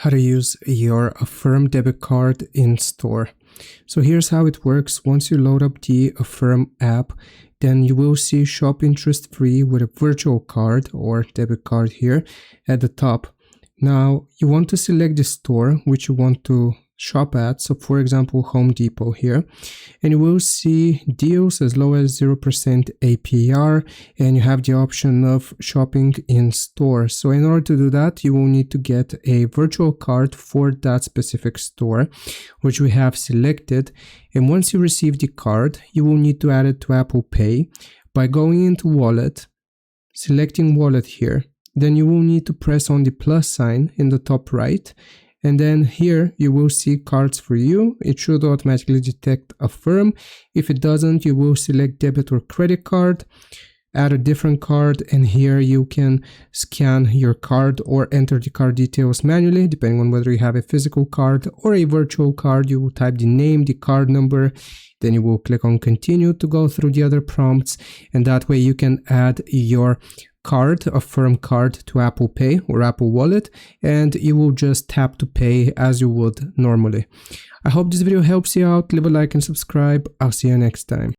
how to use your Affirm debit card in store. So here's how it works. Once you load up the Affirm app, then you will see shop interest free with a virtual card or debit card here at the top. Now you want to select the store which you want to shop at. So for example, Home Depot here, and you will see deals as low as 0% APR, and you have the option of shopping in store. So in order to do that, you will need to get a virtual card for that specific store, which we have selected. And once you receive the card, you will need to add it to Apple Pay by going into Wallet, selecting Wallet here. Then you will need to press on the plus sign in the top right. And then here you will see cards for you. It should automatically detect Affirm. If it doesn't, you will select debit or credit card, add a different card, and here you can scan your card or enter the card details manually, depending on whether you have a physical card or a virtual card. You will type the name, the card number, then you will click on continue to go through the other prompts, and that way you can add your card, Affirm card, to Apple Pay or Apple Wallet, and you will just tap to pay as you would normally. I hope this video helps you out. Leave a like and subscribe. I'll see you next time.